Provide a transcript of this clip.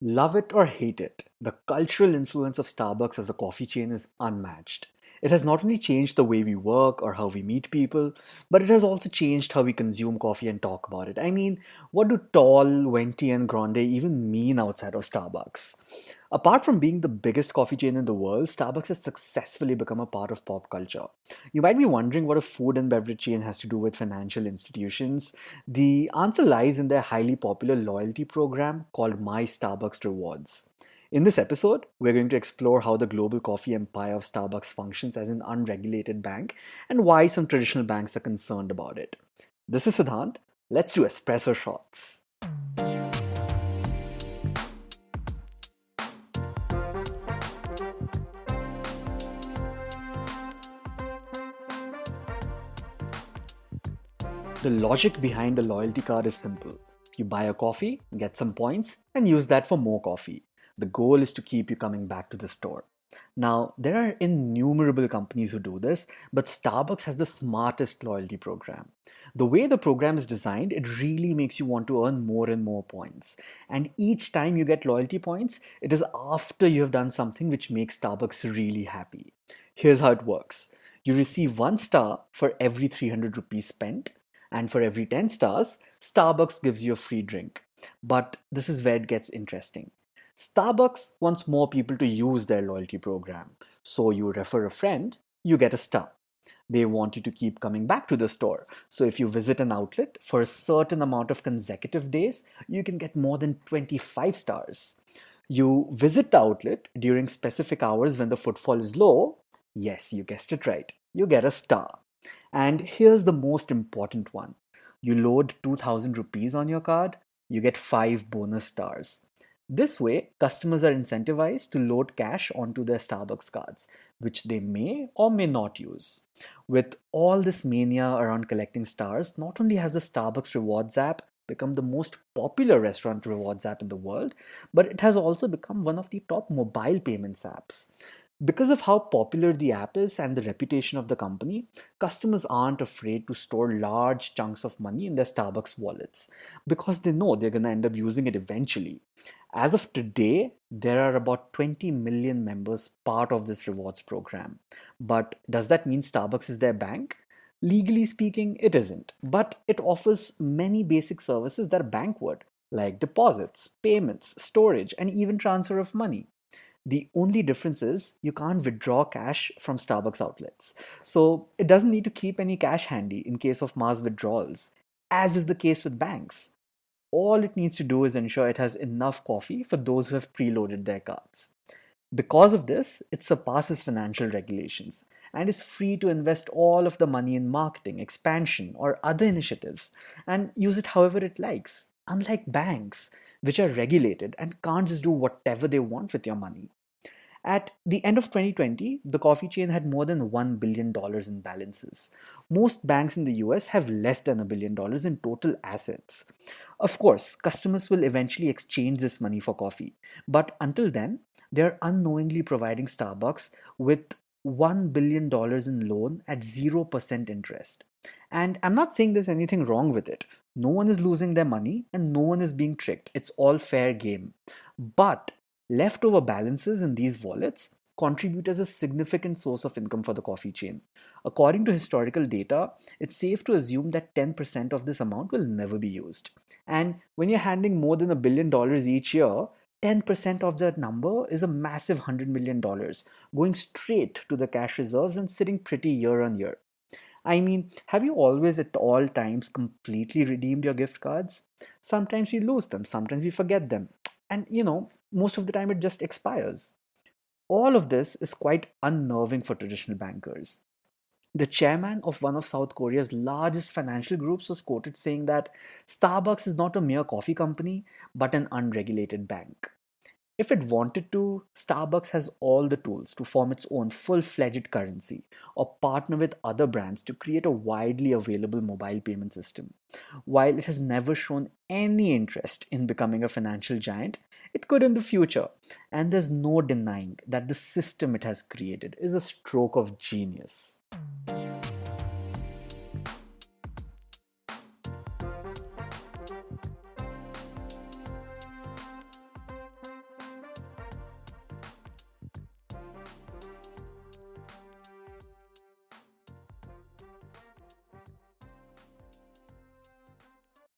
Love it or hate it, the cultural influence of Starbucks as a coffee chain is unmatched. It has not only changed the way we work or how we meet people, but it has also changed how we consume coffee and talk about it. I mean, what do tall, venti, and grande even mean outside of Starbucks? Apart from being the biggest coffee chain in the world, Starbucks has successfully become a part of pop culture. You might be wondering what a food and beverage chain has to do with financial institutions. The answer lies in their highly popular loyalty program called My Starbucks Rewards. In this episode, we're going to explore how the global coffee empire of Starbucks functions as an unregulated bank and why some traditional banks are concerned about it. This is Siddhant. Let's do espresso shots. The logic behind a loyalty card is simple. You buy a coffee, get some points, and use that for more coffee. The goal is to keep you coming back to the store. Now, there are innumerable companies who do this, but Starbucks has the smartest loyalty program. The way the program is designed, it really makes you want to earn more and more points. And each time you get loyalty points, it is after you have done something which makes Starbucks really happy. Here's how it works. You receive 1 star for every 300 rupees spent, and for every 10 stars, Starbucks gives you a free drink. But this is where it gets interesting. Starbucks wants more people to use their loyalty program. So you refer a friend, you get a star. They want you to keep coming back to the store. So if you visit an outlet for a certain amount of consecutive days, you can get more than 25 stars. You visit the outlet during specific hours when the footfall is low. Yes, you guessed it right. You get a star. And here's the most important one. You load 2000 rupees on your card, you get 5 bonus stars. This way, customers are incentivized to load cash onto their Starbucks cards, which they may or may not use. With all this mania around collecting stars, not only has the Starbucks Rewards app become the most popular restaurant rewards app in the world, but it has also become one of the top mobile payments apps. Because of how popular the app is and the reputation of the company, customers aren't afraid to store large chunks of money in their Starbucks wallets because they know they're going to end up using it eventually. As of today, there are about 20 million members part of this rewards program. But does that mean Starbucks is their bank? Legally speaking, it isn't. But it offers many basic services that a bank would, like deposits, payments, storage, and even transfer of money. The only difference is you can't withdraw cash from Starbucks outlets. So it doesn't need to keep any cash handy in case of mass withdrawals, as is the case with banks. All it needs to do is ensure it has enough coffee for those who have preloaded their cards. Because of this, it surpasses financial regulations and is free to invest all of the money in marketing, expansion, or other initiatives and use it however it likes, unlike banks, which are regulated and can't just do whatever they want with your money. At the end of 2020, the coffee chain had more than $1 billion in balances. Most banks in the US have less than $1 billion in total assets. Of course, customers will eventually exchange this money for coffee, but until then, they're unknowingly providing Starbucks with $1 billion in loan at 0% interest. And I'm not saying there's anything wrong with it. No one is losing their money and no one is being tricked. It's all fair game. But leftover balances in these wallets contribute as a significant source of income for the coffee chain. According to historical data, it's safe to assume that 10% of this amount will never be used. And when you're handling more than $1 billion each year, 10% of that number is a massive $100 million going straight to the cash reserves and sitting pretty year on year. I mean, have you always at all times completely redeemed your gift cards? Sometimes you lose them, sometimes you forget them. And most of the time it just expires. All of this is quite unnerving for traditional bankers. The chairman of one of South Korea's largest financial groups was quoted saying that Starbucks is not a mere coffee company, but an unregulated bank. If it wanted to, Starbucks has all the tools to form its own full fledged currency or partner with other brands to create a widely available mobile payment system. While it has never shown any interest in becoming a financial giant, it could in the future. And there's no denying that the system it has created is a stroke of genius.